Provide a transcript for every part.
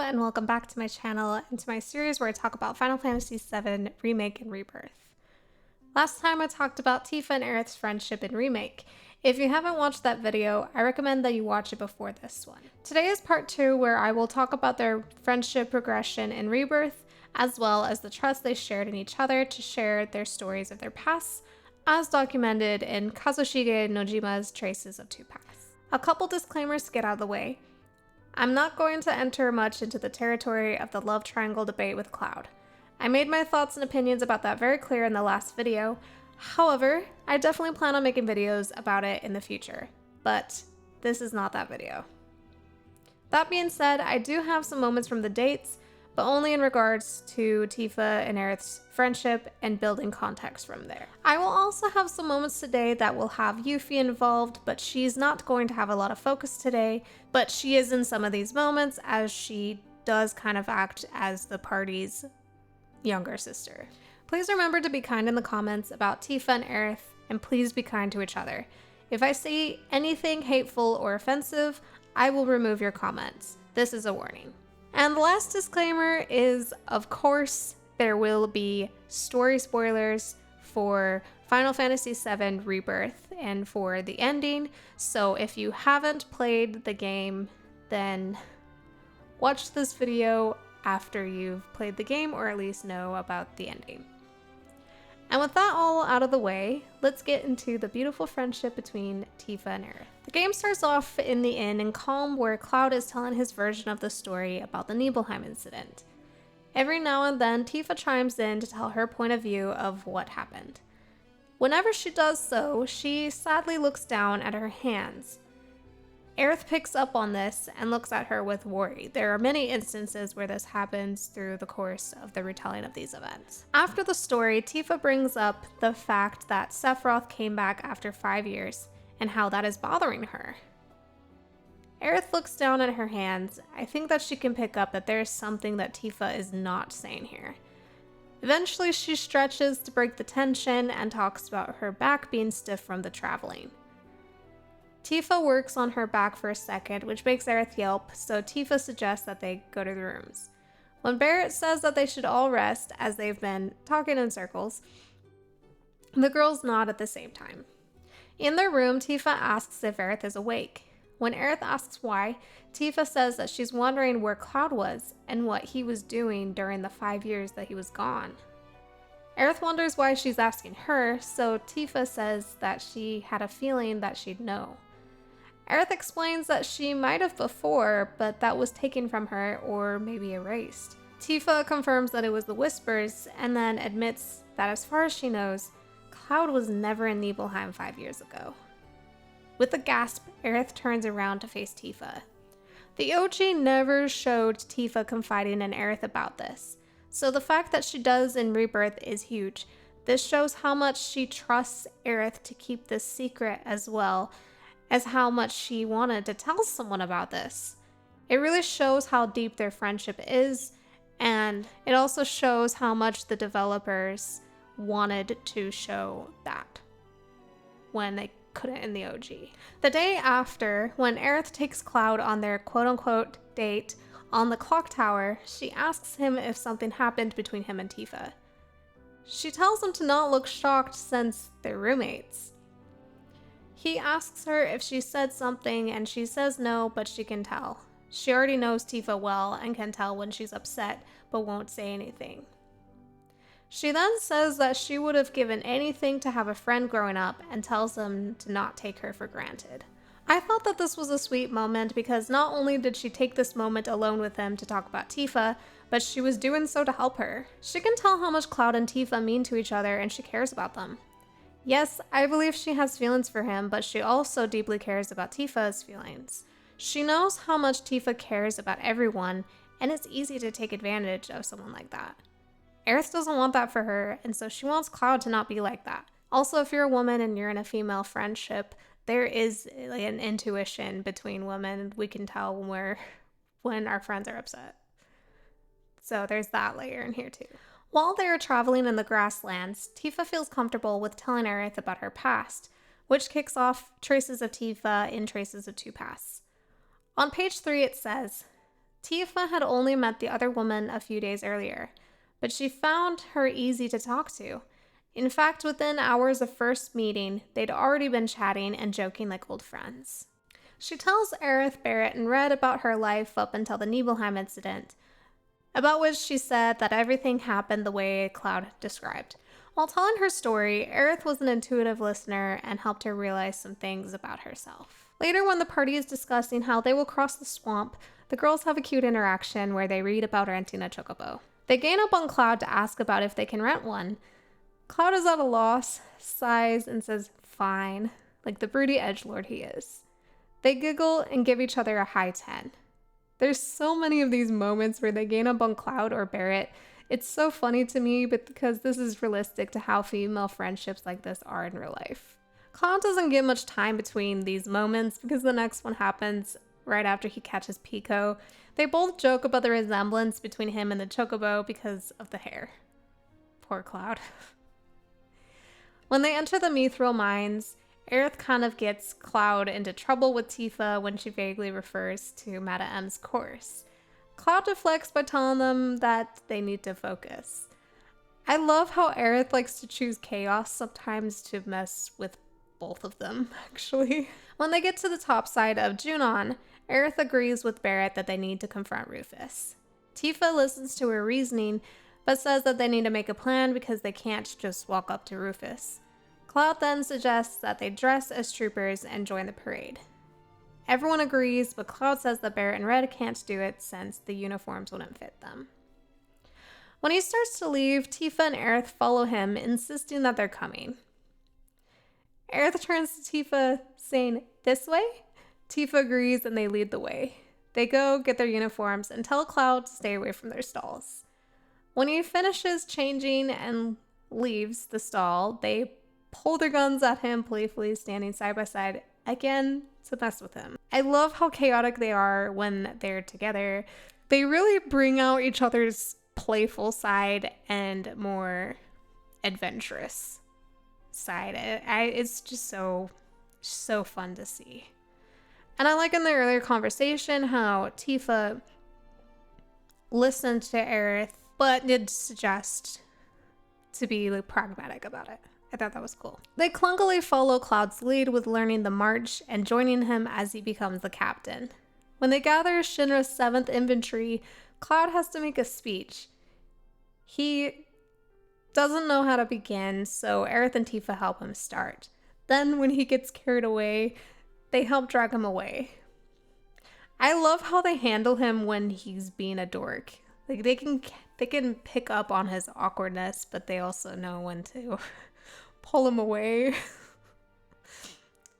and welcome back to my channel and to my series where I talk about Final Fantasy VII Remake and Rebirth. Last time I talked about Tifa and Aerith's friendship in Remake. If you haven't watched that video, I recommend that you watch it before this one. Today is part 2 where I will talk about their friendship progression in Rebirth, as well as the trust they shared in each other to share their stories of their past, as documented in Kazushige Nojima's Traces of Two Paths. A couple disclaimers to get out of the way. I'm not going to enter much into the territory of the love triangle debate with Cloud. I made my thoughts and opinions about that very clear in the last video. However, I definitely plan on making videos about it in the future, but this is not that video. That being said, I do have some moments from the dates, but only in regards to Tifa and Aerith's friendship and building context from there. I will also have some moments today that will have Yuffie involved, but she's not going to have a lot of focus today, but she is in some of these moments as she does kind of act as the party's younger sister. Please remember to be kind in the comments about Tifa and Aerith, and please be kind to each other. If I see anything hateful or offensive, I will remove your comments. This is a warning. And the last disclaimer is, of course, there will be story spoilers for Final Fantasy VII Rebirth and for the ending. So if you haven't played the game, then watch this video after you've played the game or at least know about the ending. And with that all out of the way, let's get into the beautiful friendship between Tifa and Aerith. The game starts off in the inn in Calm, where Cloud is telling his version of the story about the Nibelheim incident. Every now and then, Tifa chimes in to tell her point of view of what happened. Whenever she does so, she sadly looks down at her hands. Aerith picks up on this and looks at her with worry. There are many instances where this happens through the course of the retelling of these events. After the story, Tifa brings up the fact that Sephiroth came back after 5 years and how that is bothering her. Aerith looks down at her hands. I think that she can pick up that there is something that Tifa is not saying here. Eventually, she stretches to break the tension and talks about her back being stiff from the traveling. Tifa works on her back for a second, which makes Aerith yelp, so Tifa suggests that they go to the rooms. When Barrett says that they should all rest, as they've been talking in circles, the girls nod at the same time. In their room, Tifa asks if Aerith is awake. When Aerith asks why, Tifa says that she's wondering where Cloud was and what he was doing during the 5 years that he was gone. Aerith wonders why she's asking her, so Tifa says that she had a feeling that she'd know. Aerith explains that she might have before, but that was taken from her or maybe erased. Tifa confirms that it was the Whispers and then admits that as far as she knows, Cloud was never in Nibelheim 5 years ago. With a gasp, Aerith turns around to face Tifa. The OG never showed Tifa confiding in Aerith about this, so the fact that she does in Rebirth is huge. This shows how much she trusts Aerith to keep this secret as well as how much she wanted to tell someone about this. It really shows how deep their friendship is, and it also shows how much the developers wanted to show that when they couldn't in the OG. The day after, when Aerith takes Cloud on their quote-unquote date on the clock tower, she asks him if something happened between him and Tifa. She tells him to not look shocked since they're roommates. He asks her if she said something and she says no, but she can tell. She already knows Tifa well and can tell when she's upset, but won't say anything. She then says that she would have given anything to have a friend growing up and tells him to not take her for granted. I thought that this was a sweet moment because not only did she take this moment alone with him to talk about Tifa, but she was doing so to help her. She can tell how much Cloud and Tifa mean to each other and she cares about them. Yes, I believe she has feelings for him, but she also deeply cares about Tifa's feelings. She knows how much Tifa cares about everyone, and it's easy to take advantage of someone like that. Aerith doesn't want that for her, and so she wants Cloud to not be like that. Also, if you're a woman and you're in a female friendship, there is an intuition between women. We can tell when our friends are upset. So there's that layer in here too. While they are traveling in the grasslands, Tifa feels comfortable with telling Aerith about her past, which kicks off Traces of Tifa in Traces of Two Paths. On page 3 it says, Tifa had only met the other woman a few days earlier, but she found her easy to talk to. In fact, within hours of first meeting, they'd already been chatting and joking like old friends. She tells Aerith, Barrett, and Red about her life up until the Nibelheim incident, about which she said that everything happened the way Cloud described. While telling her story, Aerith was an intuitive listener and helped her realize some things about herself. Later, when the party is discussing how they will cross the swamp, the girls have a cute interaction where they read about renting a chocobo. They gang up on Cloud to ask about if they can rent one. Cloud is at a loss, sighs, and says, fine, like the broody edgelord he is. They giggle and give each other a high 10. There's so many of these moments where they gang up on Cloud or Barrett. It's so funny to me, but because this is realistic to how female friendships like this are in real life. Cloud doesn't get much time between these moments because the next one happens right after he catches Pico. They both joke about the resemblance between him and the chocobo because of the hair. Poor Cloud. When they enter the Mithril mines, Aerith kind of gets Cloud into trouble with Tifa when she vaguely refers to Mata M's course. Cloud deflects by telling them that they need to focus. I love how Aerith likes to choose chaos sometimes to mess with both of them, actually. When they get to the top side of Junon, Aerith agrees with Barrett that they need to confront Rufus. Tifa listens to her reasoning, but says that they need to make a plan because they can't just walk up to Rufus. Cloud then suggests that they dress as troopers and join the parade. Everyone agrees, but Cloud says that Barrett and Red can't do it since the uniforms wouldn't fit them. When he starts to leave, Tifa and Aerith follow him, insisting that they're coming. Aerith turns to Tifa, saying, "This way?" Tifa agrees and they lead the way. They go get their uniforms and tell Cloud to stay away from their stalls. When he finishes changing and leaves the stall, they pull their guns at him, playfully standing side by side, again to mess with him. I love how chaotic they are when they're together. They really bring out each other's playful side and more adventurous side. It's just so fun to see. And I like in the earlier conversation how Tifa listened to Aerith, but did suggest to be pragmatic about it. I thought that was cool. They clunkily follow Cloud's lead with learning the march and joining him as he becomes the captain. When they gather Shinra's 7th Infantry, Cloud has to make a speech. He doesn't know how to begin, so Aerith and Tifa help him start. Then, when he gets carried away, they help drag him away. I love how they handle him when he's being a dork. They can pick up on his awkwardness, but they also know when to pull him away.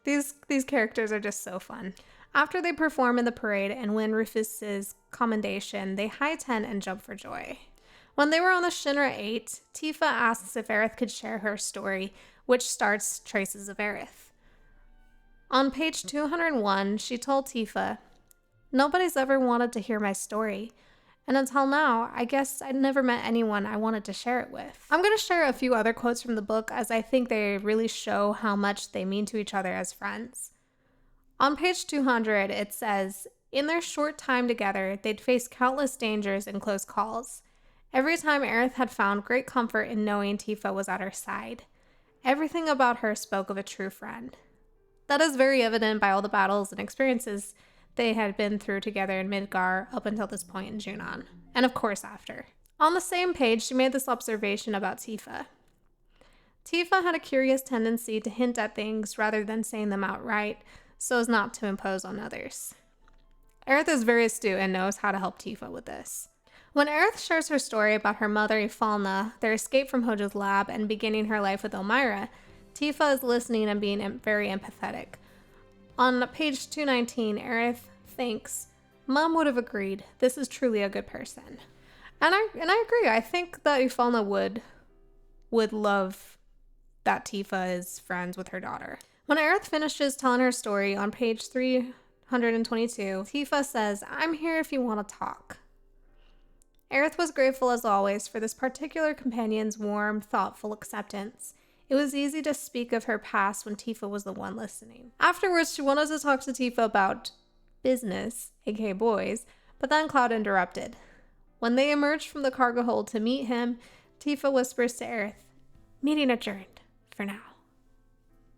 These characters are just so fun. After they perform in the parade and win Rufus's commendation, they high 10 and jump for joy. When they were on the Shinra 8, Tifa asks if Aerith could share her story, which starts Traces of Aerith. On page 201, she told Tifa, "Nobody's ever wanted to hear my story. And until now, I guess I'd never met anyone I wanted to share it with." I'm going to share a few other quotes from the book as I think they really show how much they mean to each other as friends. On page 200, it says, "In their short time together, they'd faced countless dangers and close calls. Every time Aerith had found great comfort in knowing Tifa was at her side. Everything about her spoke of a true friend." That is very evident by all the battles and experiences they had been through together in Midgar up until this point in Junon, and of course after. On the same page, she made this observation about Tifa. Tifa had a curious tendency to hint at things rather than saying them outright, so as not to impose on others. Aerith is very astute and knows how to help Tifa with this. When Aerith shares her story about her mother, Ifalna, their escape from Hojo's lab, and beginning her life with Elmira, Tifa is listening and being very empathetic. On page 219, Aerith thinks, "Mom would have agreed. This is truly a good person." And I agree. I think that Ifalna would love that Tifa is friends with her daughter. When Aerith finishes telling her story on page 322, Tifa says, "I'm here if you want to talk." Aerith was grateful as always for this particular companion's warm, thoughtful acceptance. It was easy to speak of her past when Tifa was the one listening. Afterwards, she wanted to talk to Tifa about business, aka boys, But then Cloud interrupted. When they emerged from the cargo hold to meet him, Tifa whispers to Aerith, "Meeting adjourned, for now."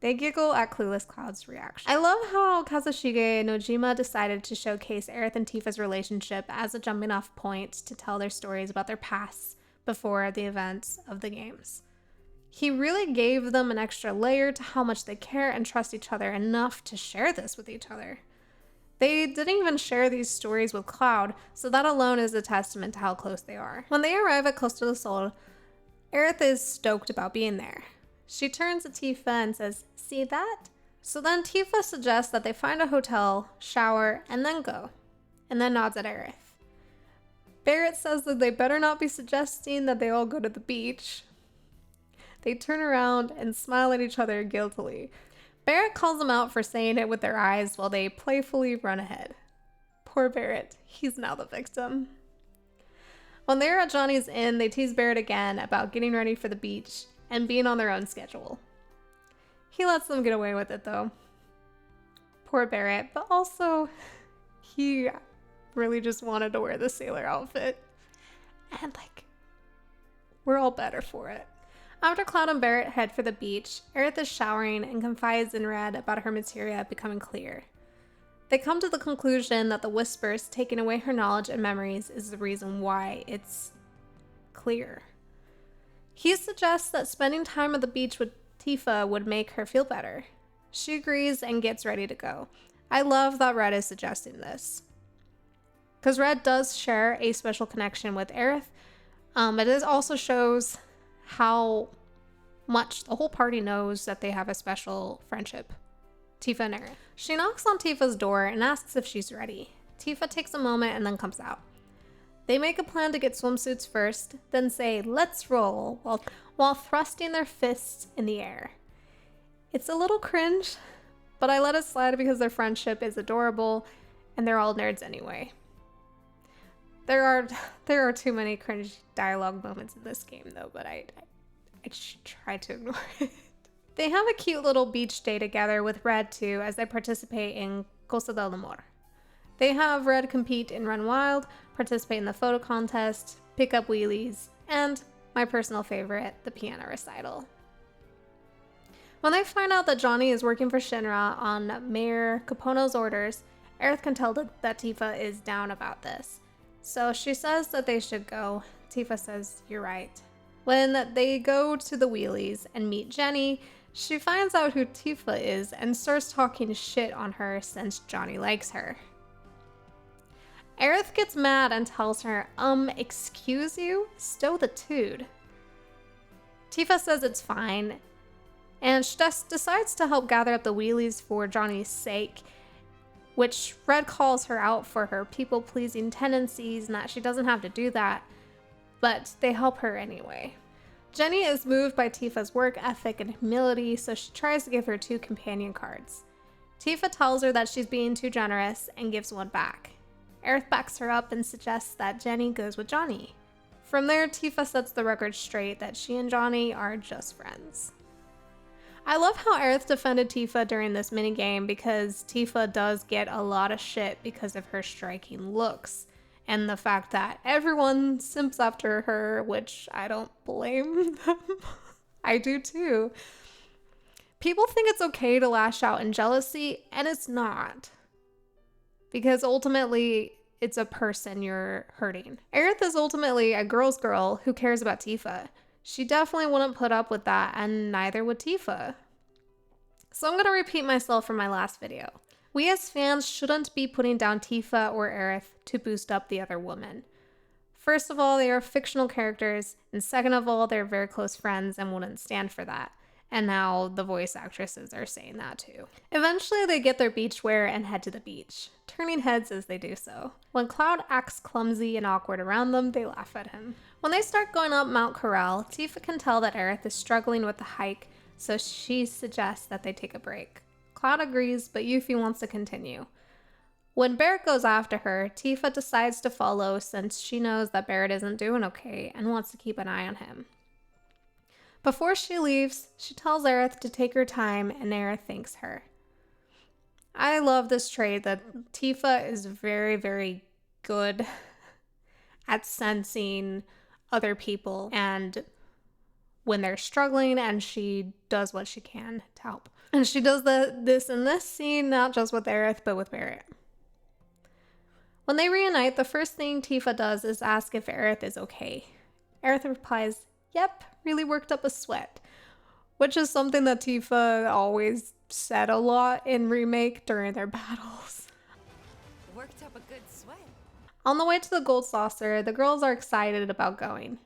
They giggle at clueless Cloud's reaction. I love how Kazushige Nojima decided to showcase Aerith and Tifa's relationship as a jumping off point to tell their stories about their pasts before the events of the games. He really gave them an extra layer to how much they care and trust each other enough to share this with each other. They didn't even share these stories with Cloud, so that alone is a testament to how close they are. When they arrive at Costa del Sol, Aerith is stoked about being there. She turns to Tifa and says, "See that?" So then Tifa suggests that they find a hotel, shower, and then go, and then nods at Aerith. Barrett says that they better not be suggesting that they all go to the beach. They turn around and smile at each other guiltily. Barrett calls them out for saying it with their eyes while they playfully run ahead. Poor Barrett, he's now the victim. When they're at Johnny's inn, they tease Barrett again about getting ready for the beach and being on their own schedule. He lets them get away with it though. Poor Barrett, but also he really just wanted to wear the sailor outfit. And we're all better for it. After Cloud and Barrett head for the beach, Aerith is showering and confides in Red about her materia becoming clear. They come to the conclusion that the whispers taking away her knowledge and memories is the reason why it's clear. He suggests that spending time at the beach with Tifa would make her feel better. She agrees and gets ready to go. I love that Red is suggesting this, because Red does share a special connection with Aerith. It also shows how much the whole party knows that they have a special friendship. Tifa and Aerith. She knocks on Tifa's door and asks if she's ready. Tifa takes a moment and then comes out. They make a plan to get swimsuits first, then say, "Let's roll," while thrusting their fists in the air. It's a little cringe, but I let it slide because their friendship is adorable and they're all nerds anyway. There are too many cringe dialogue moments in this game though, but I try to ignore it. They have a cute little beach day together with Red too as they participate in Costa del Amor. They have Red compete in Run Wild, participate in the photo contest, pick up wheelies, and my personal favorite, the piano recital. When they find out that Johnny is working for Shinra on Mayor Capone's orders, Aerith can tell that Tifa is down about this. So she says that they should go. Tifa says, "You're right." When they go to the wheelies and meet Jenny, she finds out who Tifa is and starts talking shit on her since Johnny likes her. Aerith gets mad and tells her, "Excuse you? Stow the tood." Tifa says it's fine, and she decides to help gather up the wheelies for Johnny's sake, which Red calls her out for her people-pleasing tendencies and that she doesn't have to do that, but they help her anyway. Jenny is moved by Tifa's work ethic and humility, so she tries to give her 2 companion cards. Tifa tells her that she's being too generous and gives one back. Aerith backs her up and suggests that Jenny goes with Johnny. From there, Tifa sets the record straight that she and Johnny are just friends. I love how Aerith defended Tifa during this minigame because Tifa does get a lot of shit because of her striking looks and the fact that everyone simps after her, which I don't blame them. I do too. People think it's okay to lash out in jealousy, and it's not. Because ultimately, it's a person you're hurting. Aerith is ultimately a girl's girl who cares about Tifa. She definitely wouldn't put up with that, and neither would Tifa. So I'm going to repeat myself from my last video. We as fans shouldn't be putting down Tifa or Aerith to boost up the other woman. First of all, they are fictional characters, and second of all, they're very close friends and wouldn't stand for that. And now the voice actresses are saying that too. Eventually, they get their beachwear and head to the beach, turning heads as they do so. When Cloud acts clumsy and awkward around them, they laugh at him. When they start going up Mount Corral, Tifa can tell that Aerith is struggling with the hike, so she suggests that they take a break. Cloud agrees, but Yuffie wants to continue. When Barrett goes after her, Tifa decides to follow since she knows that Barrett isn't doing okay and wants to keep an eye on him. Before she leaves, she tells Aerith to take her time, and Aerith thanks her. I love this trait that Tifa is very, very good at sensing other people and when they're struggling, and she does what she can to help. And she does this in this scene, not just with Aerith, but with Barrett. When they reunite, the first thing Tifa does is ask if Aerith is okay. Aerith replies, "Yep, really worked up a sweat," which is something that Tifa always said a lot in Remake during their battles. Worked up a good sweat. On the way to the Gold Saucer, the girls are excited about going.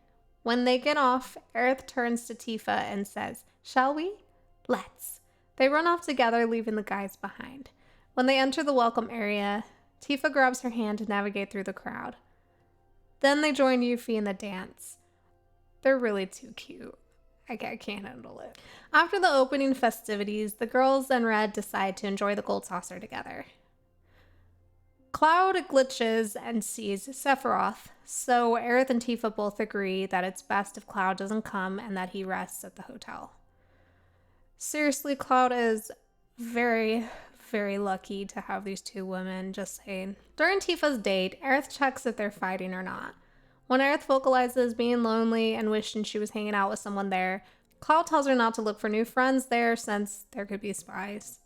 When they get off, Aerith turns to Tifa and says, "Shall we? Let's." They run off together, leaving the guys behind. When they enter the welcome area, Tifa grabs her hand to navigate through the crowd. Then they join Yuffie in the dance. They're really too cute. I can't handle it. After the opening festivities, the girls and Red decide to enjoy the Gold Saucer together. Cloud glitches and sees Sephiroth, so Aerith and Tifa both agree that it's best if Cloud doesn't come and that he rests at the hotel. Seriously, Cloud is very, very lucky to have these two women, just saying. During Tifa's date, Aerith checks if they're fighting or not. When Aerith vocalizes being lonely and wishing she was hanging out with someone there, Cloud tells her not to look for new friends there since there could be spies.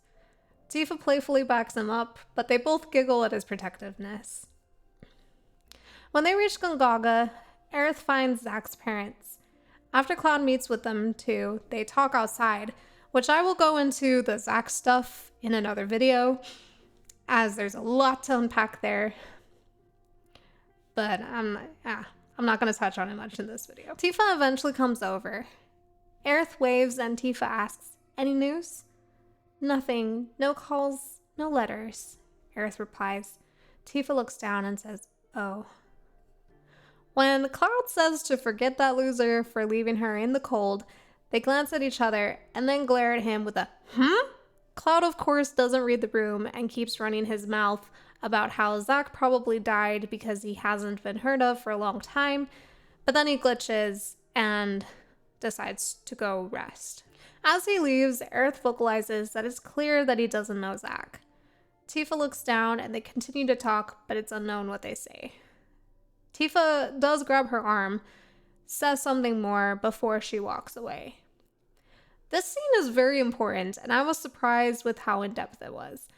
Tifa playfully backs him up, but they both giggle at his protectiveness. When they reach Gongaga, Aerith finds Zack's parents. After Cloud meets with them too, they talk outside, which I will go into the Zack stuff in another video, as there's a lot to unpack there. But I'm not going to touch on it much in this video. Tifa eventually comes over. Aerith waves and Tifa asks, "Any news?" "Nothing. No calls, no letters," Aerith replies. Tifa looks down and says, "Oh." When Cloud says to forget that loser for leaving her in the cold, they glance at each other and then glare at him with a Cloud, of course, doesn't read the room and keeps running his mouth about how Zack probably died because he hasn't been heard of for a long time, but then he glitches and decides to go rest. As he leaves, Aerith vocalizes that it's clear that he doesn't know Zack. Tifa looks down and they continue to talk, but it's unknown what they say. Tifa does grab her arm, says something more before she walks away. This scene is very important, and I was surprised with how in-depth it was.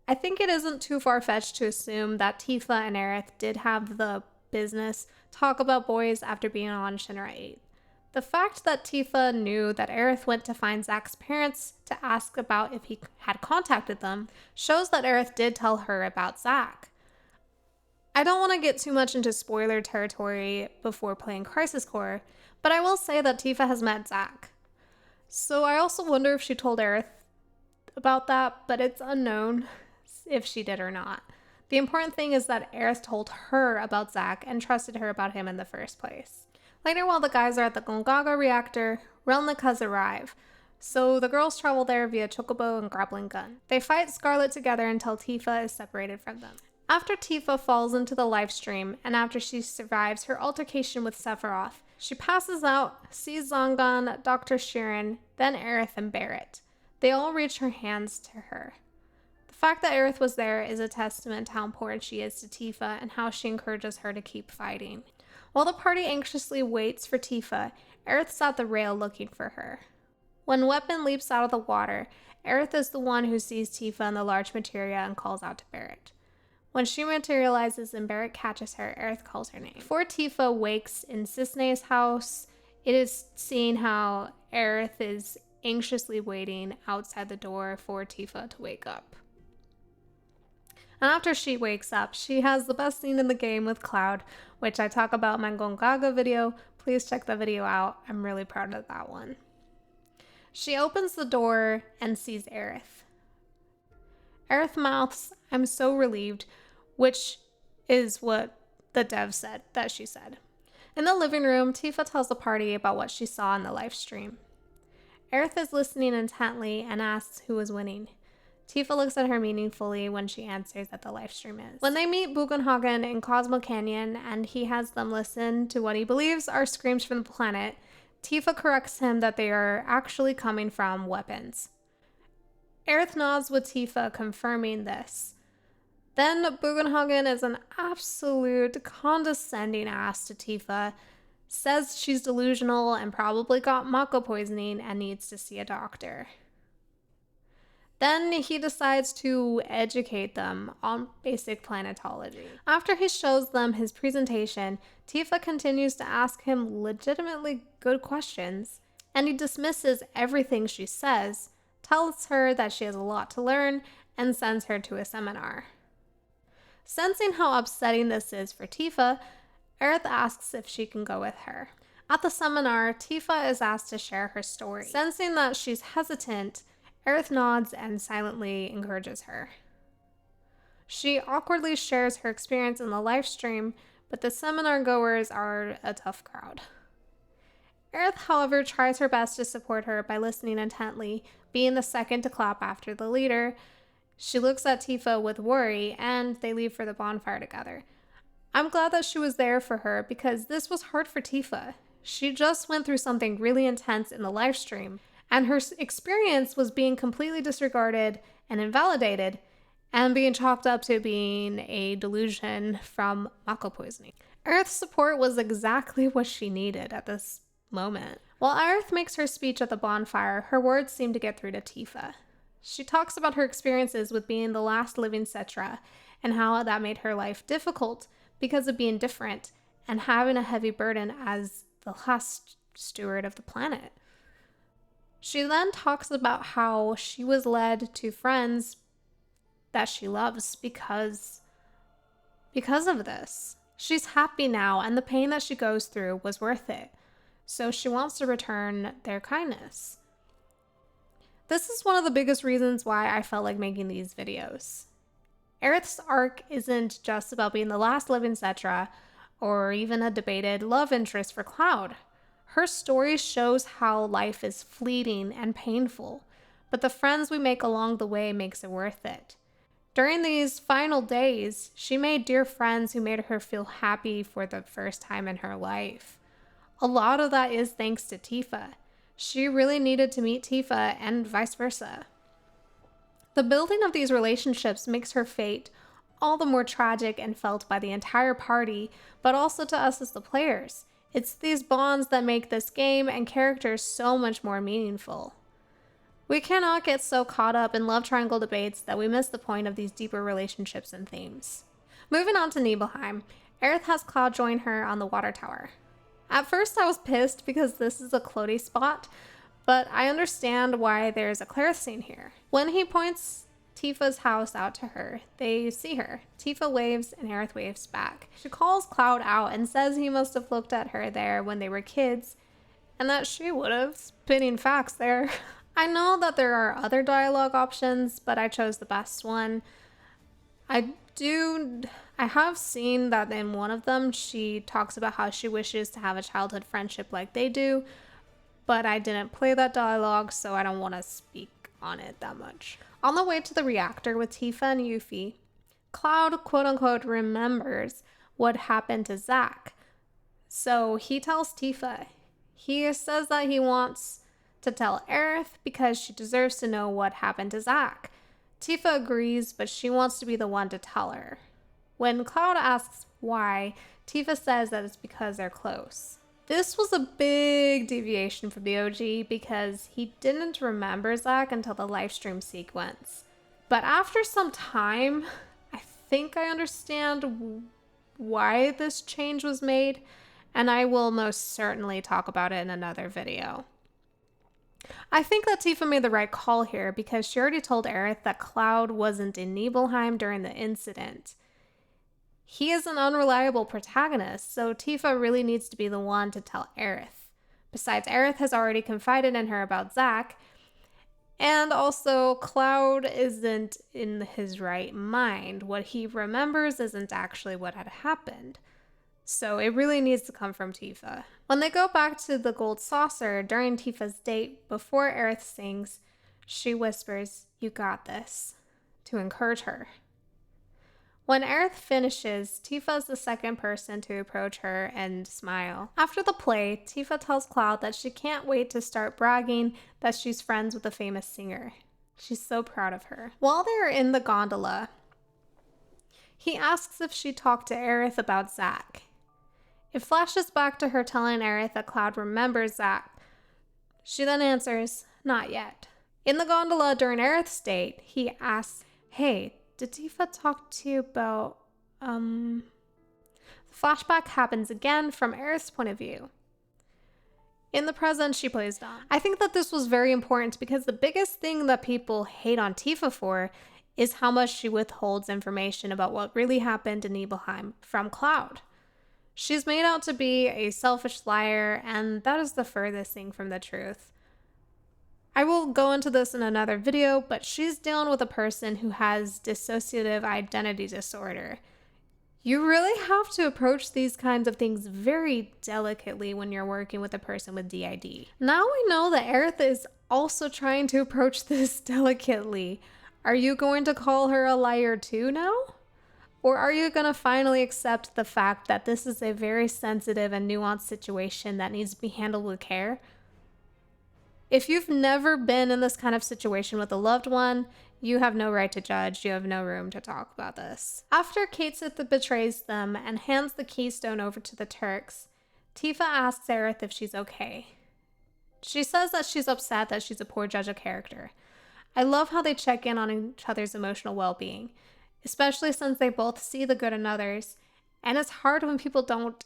I think it isn't too far-fetched to assume that Tifa and Aerith did have the business talk about boys after being on Shinra 8. The fact that Tifa knew that Aerith went to find Zack's parents to ask about if he had contacted them shows that Aerith did tell her about Zack. I don't want to get too much into spoiler territory before playing Crisis Core, but I will say that Tifa has met Zack. So I also wonder if she told Aerith about that, but it's unknown if she did or not. The important thing is that Aerith told her about Zack and trusted her about him in the first place. Later, while the guys are at the Gongaga reactor, Relnik has arrived, so the girls travel there via Chocobo and Grappling Gun. They fight Scarlet together until Tifa is separated from them. After Tifa falls into the live stream, and after she survives her altercation with Sephiroth, she passes out, sees Zangan, Dr. Sheeran, then Aerith and Barrett. They all reach her hands to her. The fact that Aerith was there is a testament to how important she is to Tifa and how she encourages her to keep fighting. While the party anxiously waits for Tifa, Aerith's at the rail looking for her. When Weapon leaps out of the water, Aerith is the one who sees Tifa in the large materia and calls out to Barrett. When she materializes and Barrett catches her, Aerith calls her name. Before Tifa wakes in Cisne's house, it is seen how Aerith is anxiously waiting outside the door for Tifa to wake up. And after she wakes up, she has the best scene in the game with Cloud, which I talk about in my Gongaga video. Please check that video out. I'm really proud of that one. She opens the door and sees Aerith. Aerith mouths, "I'm so relieved," which is what the dev said that she said. In the living room, Tifa tells the party about what she saw in the live stream. Aerith is listening intently and asks who is winning. Tifa looks at her meaningfully when she answers that the live stream is. When they meet Bugenhagen in Cosmo Canyon and he has them listen to what he believes are screams from the planet, Tifa corrects him that they are actually coming from weapons. Aerith nods with Tifa, confirming this. Then Bugenhagen is an absolute condescending ass to Tifa, says she's delusional and probably got mako poisoning and needs to see a doctor. Then he decides to educate them on basic planetology. After he shows them his presentation, Tifa continues to ask him legitimately good questions, and he dismisses everything she says, tells her that she has a lot to learn, and sends her to a seminar. Sensing how upsetting this is for Tifa, Aerith asks if she can go with her. At the seminar, Tifa is asked to share her story. Sensing that she's hesitant, Aerith nods and silently encourages her. She awkwardly shares her experience in the live stream, but the seminar goers are a tough crowd. Aerith, however, tries her best to support her by listening intently, being the second to clap after the leader. She looks at Tifa with worry, and they leave for the bonfire together. I'm glad that she was there for her because this was hard for Tifa. She just went through something really intense in the live stream, and her experience was being completely disregarded and invalidated and being chalked up to being a delusion from mako poisoning. Aerith's support was exactly what she needed at this moment. While Aerith makes her speech at the bonfire, her words seem to get through to Tifa. She talks about her experiences with being the last living Cetra and how that made her life difficult because of being different and having a heavy burden as the last steward of the planet. She then talks about how she was led to friends that she loves because of this. She's happy now, and the pain that she goes through was worth it. So she wants to return their kindness. This is one of the biggest reasons why I felt like making these videos. Aerith's arc isn't just about being the last living Cetra or even a debated love interest for Cloud. Her story shows how life is fleeting and painful, but the friends we make along the way makes it worth it. During these final days, she made dear friends who made her feel happy for the first time in her life. A lot of that is thanks to Tifa. She really needed to meet Tifa and vice versa. The building of these relationships makes her fate all the more tragic and felt by the entire party, but also to us as the players. It's these bonds that make this game and characters so much more meaningful. We cannot get so caught up in love triangle debates that we miss the point of these deeper relationships and themes. Moving on to Nibelheim, Aerith has Cloud join her on the water tower. At first I was pissed because this is a Clody spot, but I understand why there's a Clarith scene here. When he points Tifa's house out to her, they see her. Tifa waves and Aerith waves back. She calls Cloud out and says he must have looked at her there when they were kids, and that she would have. Spitting facts there. I know that there are other dialogue options, but I chose the best one. I have seen that in one of them, she talks about how she wishes to have a childhood friendship like they do, but I didn't play that dialogue, so I don't want to speak on it that much. On the way to the reactor with Tifa and Yuffie, Cloud quote-unquote remembers what happened to Zack. So he tells Tifa. He says that he wants to tell Aerith because she deserves to know what happened to Zack. Tifa agrees, but she wants to be the one to tell her. When Cloud asks why, Tifa says that it's because they're close. This was a big deviation from the OG because he didn't remember Zack until the livestream sequence. But after some time, I think I understand why this change was made, and I will most certainly talk about it in another video. I think that Tifa made the right call here because she already told Aerith that Cloud wasn't in Nibelheim during the incident. He is an unreliable protagonist, so Tifa really needs to be the one to tell Aerith. Besides, Aerith has already confided in her about Zack, and also Cloud isn't in his right mind. What he remembers isn't actually what had happened. So it really needs to come from Tifa. When they go back to the gold saucer during Tifa's date, before Aerith sings, she whispers, "You got this," to encourage her. When Aerith finishes, Tifa is the second person to approach her and smile. After the play, Tifa tells Cloud that she can't wait to start bragging that she's friends with a famous singer. She's so proud of her. While they're in the gondola, He asks if she talked to Aerith about Zack. It flashes back to her telling Aerith that Cloud remembers Zack. She then answers, not yet. In the gondola during Aerith's date, he asks, hey, did Tifa talk to you about, The flashback happens again from Aerith's point of view. In the present, she plays dumb. I think that this was very important because the biggest thing that people hate on Tifa for is how much she withholds information about what really happened in Nibelheim from Cloud. She's made out to be a selfish liar, and that is the furthest thing from the truth. I will go into this in another video, but she's dealing with a person who has dissociative identity disorder. You really have to approach these kinds of things very delicately when you're working with a person with DID. Now we know that Aerith is also trying to approach this delicately. Are you going to call her a liar too now? Or are you going to finally accept the fact that this is a very sensitive and nuanced situation that needs to be handled with care? If you've never been in this kind of situation with a loved one, you have no right to judge. You have no room to talk about this. After Kate Sith betrays them and hands the keystone over to the Turks, Tifa asks Aerith if she's okay. She says that she's upset that she's a poor judge of character. I love how they check in on each other's emotional well-being, especially since they both see the good in others, and it's hard when people don't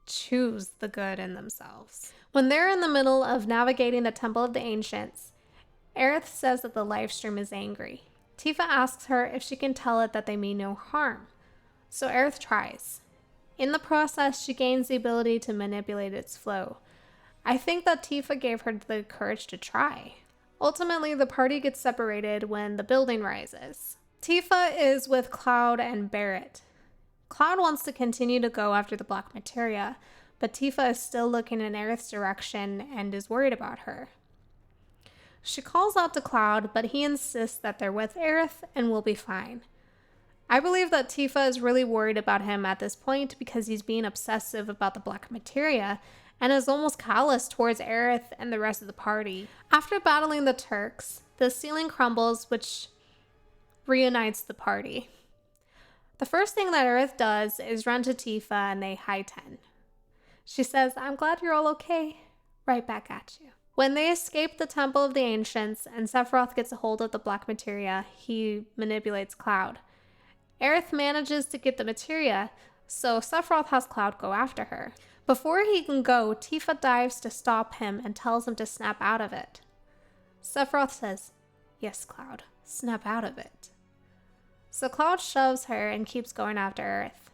choose the good in themselves. When they're in the middle of navigating the Temple of the Ancients, Aerith says that the Livestream is angry. Tifa asks her if she can tell it that they mean no harm, so Aerith tries. In the process, she gains the ability to manipulate its flow. I think that Tifa gave her the courage to try. Ultimately, the party gets separated when the building rises. Tifa is with Cloud and Barrett. Cloud wants to continue to go after the black materia, but Tifa is still looking in Aerith's direction and is worried about her. She calls out to Cloud, but he insists that they're with Aerith and will be fine. I believe that Tifa is really worried about him at this point because he's being obsessive about the black materia and is almost callous towards Aerith and the rest of the party. After battling the Turks, the ceiling crumbles, which reunites the party. The first thing that Aerith does is run to Tifa and they high ten. She says, I'm glad you're all okay. Right back at you. When they escape the Temple of the Ancients and Sephiroth gets a hold of the black materia, he manipulates Cloud. Aerith manages to get the materia, so Sephiroth has Cloud go after her. Before he can go, Tifa dives to stop him and tells him to snap out of it. Sephiroth says, yes, Cloud, snap out of it. So Cloud shoves her and keeps going after Aerith.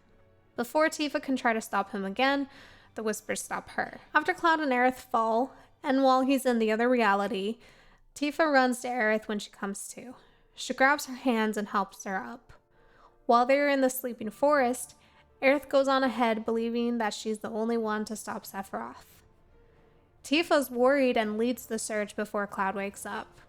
Before Tifa can try to stop him again, the whispers stop her. After Cloud and Aerith fall, and while he's in the other reality, Tifa runs to Aerith when she comes to. She grabs her hands and helps her up. While they are in the sleeping forest, Aerith goes on ahead, believing that she's the only one to stop Sephiroth. Tifa's worried and leads the search before Cloud wakes up.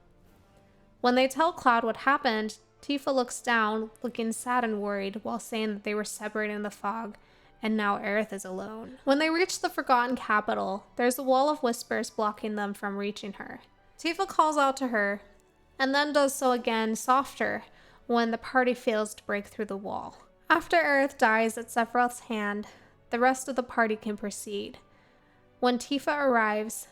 When they tell Cloud what happened, Tifa looks down, looking sad and worried, while saying that they were separated in the fog, and now Aerith is alone. When they reach the Forgotten Capital, there's a wall of whispers blocking them from reaching her. Tifa calls out to her, and then does so again softer when the party fails to break through the wall. After Aerith dies at Sephiroth's hand, the rest of the party can proceed. When Tifa arrives,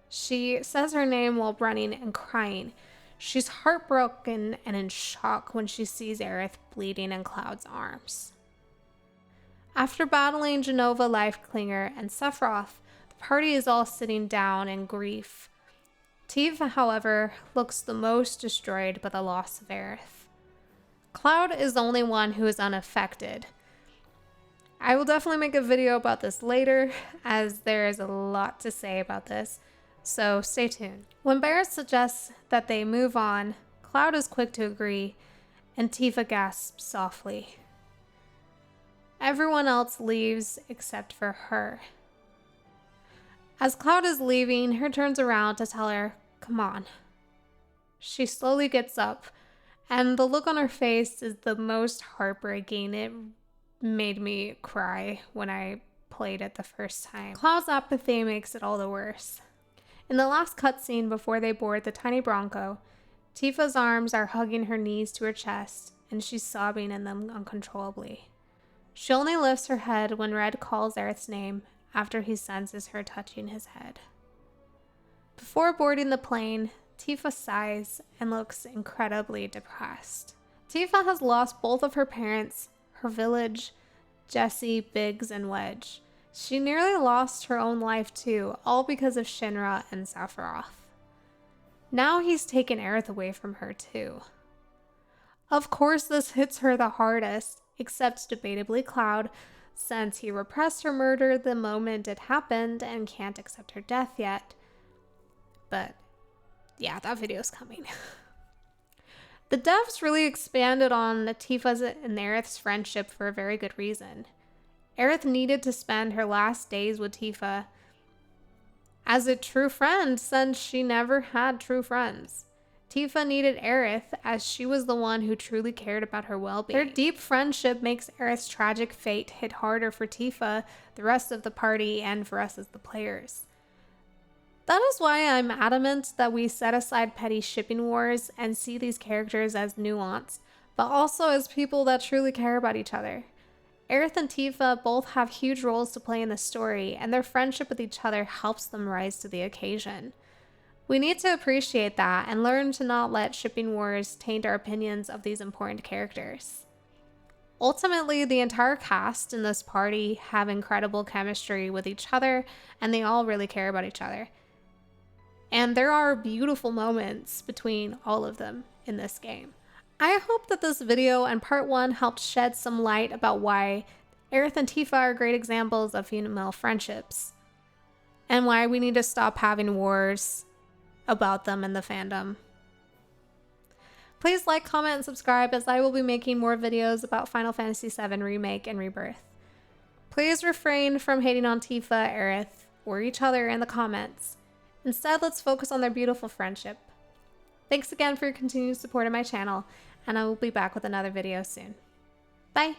she says her name while running and crying. She's heartbroken and in shock when she sees Aerith bleeding in Cloud's arms. After battling Genova Lifeklinger and Sephiroth, the party is all sitting down in grief. Tifa, however, looks the most destroyed by the loss of Aerith. Cloud is the only one who is unaffected. I will definitely make a video about this later, as there is a lot to say about this, so stay tuned. When Barrett suggests that they move on, Cloud is quick to agree, and Tifa gasps softly. Everyone else leaves except for her. As Cloud is leaving, her turns around to tell her, come on. She slowly gets up, and the look on her face is the most heartbreaking. It made me cry when I played it the first time. Cloud's apathy makes it all the worse. In the last cutscene before they board the tiny Bronco, Tifa's arms are hugging her knees to her chest, and she's sobbing in them uncontrollably. She only lifts her head when Red calls Aerith's name after he senses her touching his head. Before boarding the plane, Tifa sighs and looks incredibly depressed. Tifa has lost both of her parents, her village, Jessie, Biggs, and Wedge. She nearly lost her own life too, all because of Shinra and Sephiroth. Now he's taken Aerith away from her too. Of course this hits her the hardest, except debatably Cloud, since he repressed her murder the moment it happened and can't accept her death yet. But yeah, that video's coming. The devs really expanded on Tifa's and Aerith's friendship for a very good reason. Aerith needed to spend her last days with Tifa as a true friend since she never had true friends. Tifa needed Aerith as she was the one who truly cared about her well-being. Their deep friendship makes Aerith's tragic fate hit harder for Tifa, the rest of the party, and for us as the players. That is why I'm adamant that we set aside petty shipping wars and see these characters as nuanced, but also as people that truly care about each other. Aerith and Tifa both have huge roles to play in the story, and their friendship with each other helps them rise to the occasion. We need to appreciate that and learn to not let shipping wars taint our opinions of these important characters. Ultimately, the entire cast in this party have incredible chemistry with each other, and they all really care about each other. And there are beautiful moments between all of them in this game. I hope that this video and part 1 helped shed some light about why Aerith and Tifa are great examples of female friendships, and why we need to stop having wars about them in the fandom. Please like, comment, and subscribe as I will be making more videos about Final Fantasy VII Remake and Rebirth. Please refrain from hating on Tifa, Aerith, or each other in the comments. Instead, let's focus on their beautiful friendship. Thanks again for your continued support of my channel, and I will be back with another video soon. Bye!